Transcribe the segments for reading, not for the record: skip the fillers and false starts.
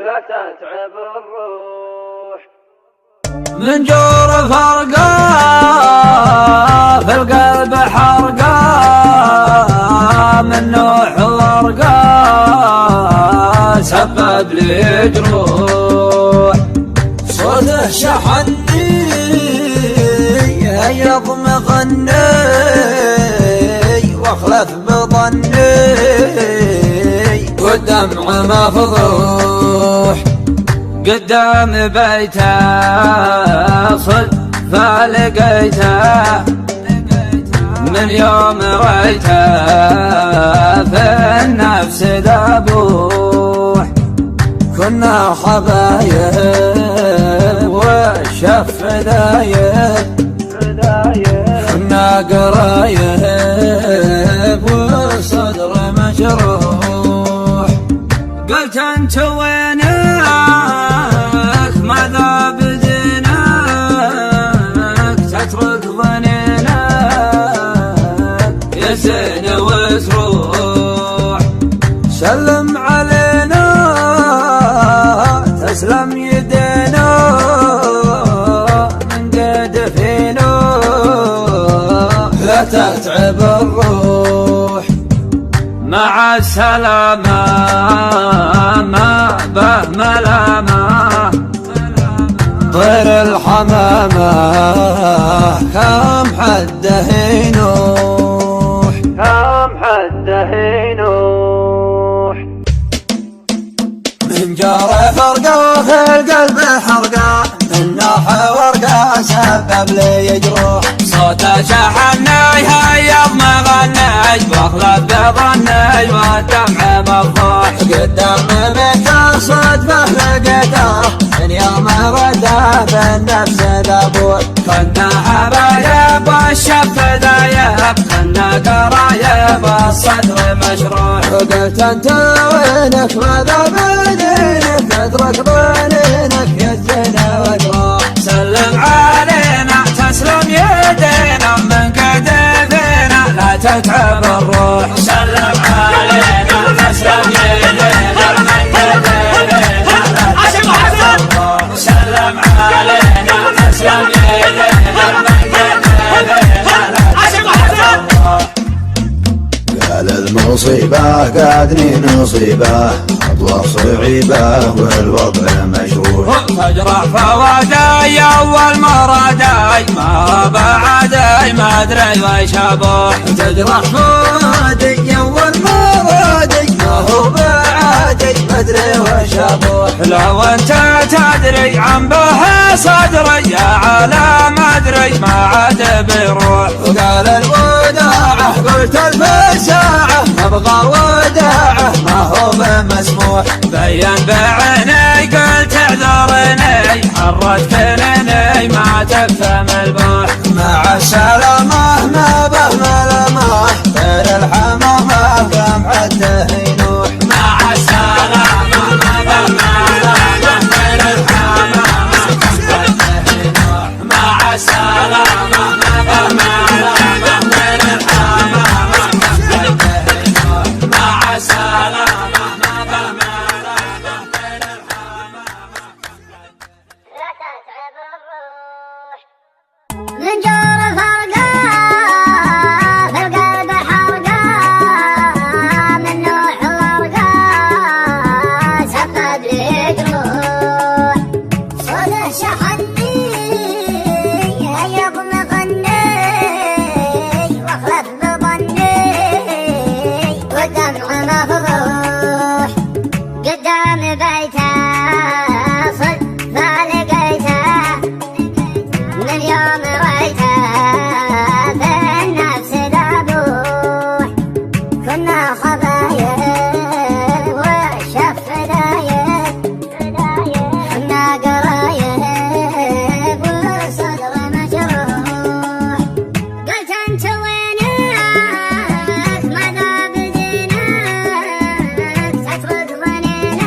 لا تتعب الروح. من جور فرقة في القلب حرقة، من نوح ورقة سبب لي جروح. صوته شحني يضمغني واخلف بظني والدمع مفضوح. قدام بيته صدفة لقيته من يوم ريته في النفس ذبوح. كنا حبايب والشف دايب، كنا قرايب والصدر مجروح. قلت انت وينك ماذا بدينك تترك ظنينك يزين وتروح. سلم علينا تسلم يدينا من قد فينا لا تتعب الروح. مع السلامة ما به ملامة طير الحمامة كم حده ينوح، كم حده ينوح. من جار فرقة في القلب حرقة، من نوح ورقة سبب لي جروح. صوته شحني هيض مغني واخلف بظني والدمع مفضوح. قدام بيته صدفة لقيته من يوم رده بالنفس ذبوح. كنا حبايب والشف دايب، كنا قرايب والصدر مشروح. وقلت انت وينك ماذا بدينك تترك ظنينك يزين وتروح. سلم علينا تسلم يدينا من كتفنا لا تتعب الروح. سلم علينا تسلم يدينا من كتفنا لا تتعب الروح. سلم علينا تسلم يدينا من كتفنا لا تتعب الروح. قال المصيبة قادني نصيبة أطوار صعيبة والوضع مشروع. تجرح فوادي أول مرادي ما بعدي ما أدري ويش أبوح. تجرح فوادي أول مرادي ما هو بعدي ما أدري ويش أبوح. لو أنت تدري عن به صدري يا عالم أدري ما عاد بيروح. وقال الوداعة قلت الفساعة أبغى وداعة ما هو بمسموح. بين بعيني قلت اعذرني حرت كنني ما تفهم البوح. مع السلامة ما به ملامح غير الحمامة كم عده ينوح. مع السلامة ما به ملامح غير الحمامة كم عده ينوح. مع السلامة ما به ملامح غير الحمامة كم عده ينوح. مع السلامة ما به ملامح غير الحمامة. لا تتعب الروح. من جور فرقة في القلب حرقة، من نوح ورقة سبب لي جروح. صوته شحني يضمغني واخلف بظني والدمع مفضوح. قدام بيته صدفة لقيته من يوم ريته في النفس ذبوح. كنا حبايب والشف دايب، كنا قرايب والصدر مجروح. قلت انت وينك ماذا بدينك تترك ظنينك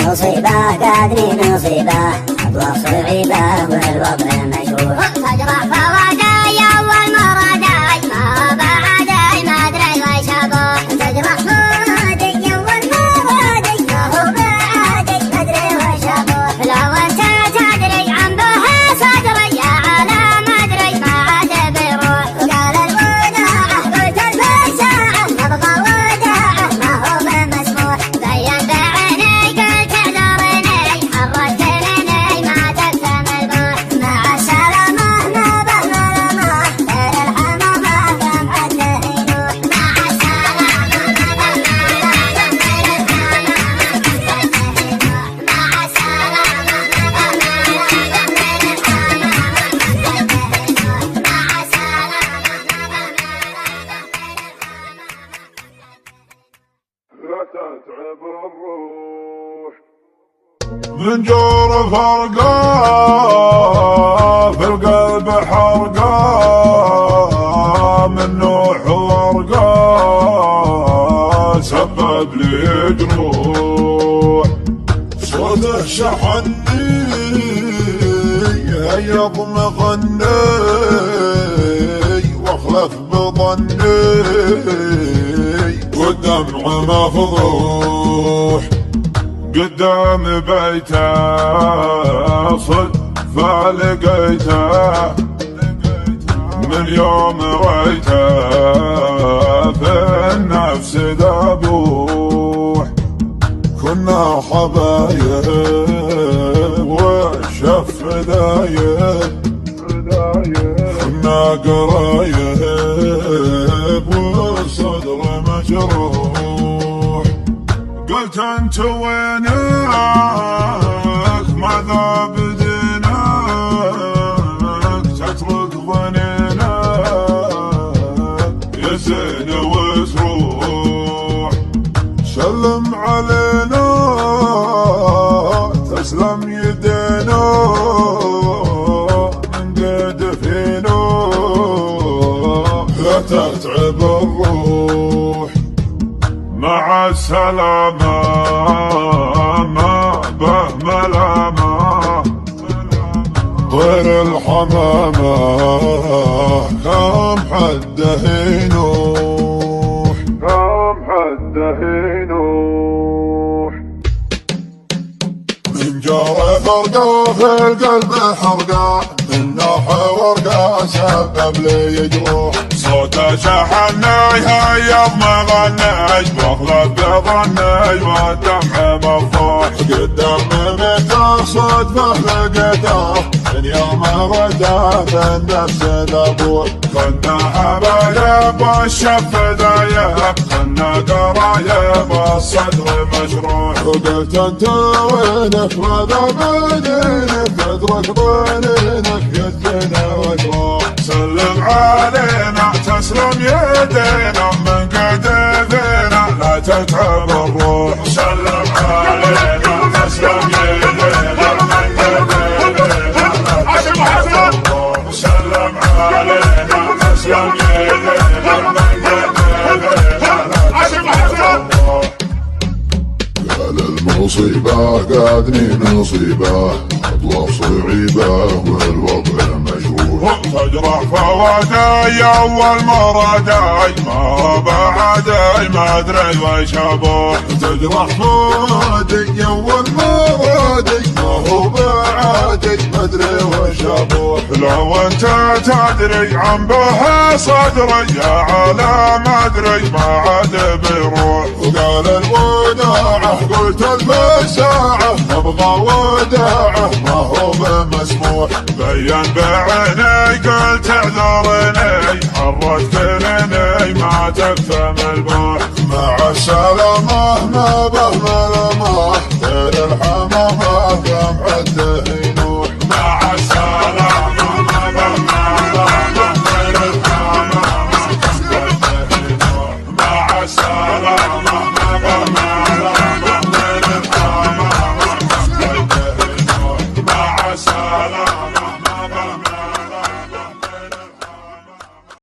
مصيبة قادني مصيبة أطلع صعيبة والوضع مشروع تجرح فواداي أول مرة داي ما بعداي ما أدري ويش أبوح تجرح فوادي أول مرة داي ما هو بعدي ما أدري ويش أبوح لو أنت تدري عن بها صدري يا عالم ما أدري ما عاد بيروح وقال الوداع قلت الف ساعة نبغى وداعه ما هو بمسموح بين بعيني قلت اعذرني حركت ليني ما تفهم البوح مع السلامة ما به ملامة غير الحمامة كم حده ينوح مع السلامة ما به ملامة غير الحمامة كم حده ينوح مع السلامة ما به ملامة غير الحمامة كم حده ينوح مع السلامة لا تتعب الروح من جور فرقة في القلب حرقة من نوح ورقة سبب لي جروح صوته شحني هيض مغني واخلف بظني والدمع مفضوح قدام بيته صدفة لقيته من يوم ريته في النفس ذبوح كنا حبايب وشف دايب كنا قرايب والصدر مجروح قلت انت وينك ماذا بدينك تترك ظنينك يا زين وتروح سلم علينا تسلم يدينا من قد فينا لا تتعب الروح مع السلامة ما به ملامة غير الحمامة كم حده ينوح كم حده ينوح من جرى فرقة في القلب حرقة من نوح ورقة سبب لي جروح صوته شحني هيض مغني واخلف بظني والدمع مفضوح قدام بيته صدفة لقيته من يوم رده في النفس ذبوح كنا حبايب والشف دايب كنا قرايب والصدر مجروح وقلت انت وينك ماذا بدينك تترك ظنينك يدينا وتروح سلم علينا تسلم يدينا من قدفنا لا تتعب الروح سلم علينا تسلم يدينا من قدفنا لا تتعب الروح سلم علينا تسلم يدينا من قدفنا لا تتعب الروح قال المصيبة قادني نصيبة أطلع صعيبة والوضع مجروح تجرح فواداي أول مرة داي ما بعداي ما أدري ويش أبوح تجرح فوادي أول مرة داي ما هو بعدي ما أدري وش أبوح لو أنت تدري عن بها صدري يا عالم ما أدري ما عاد بيروح وقال الوداعة قلت الف ساعة نبغى وداعه ما هو بمسموح بين بعيني قلت اعذرني حركت ليني ما تفهم البوح مع السلامة ما به ملامة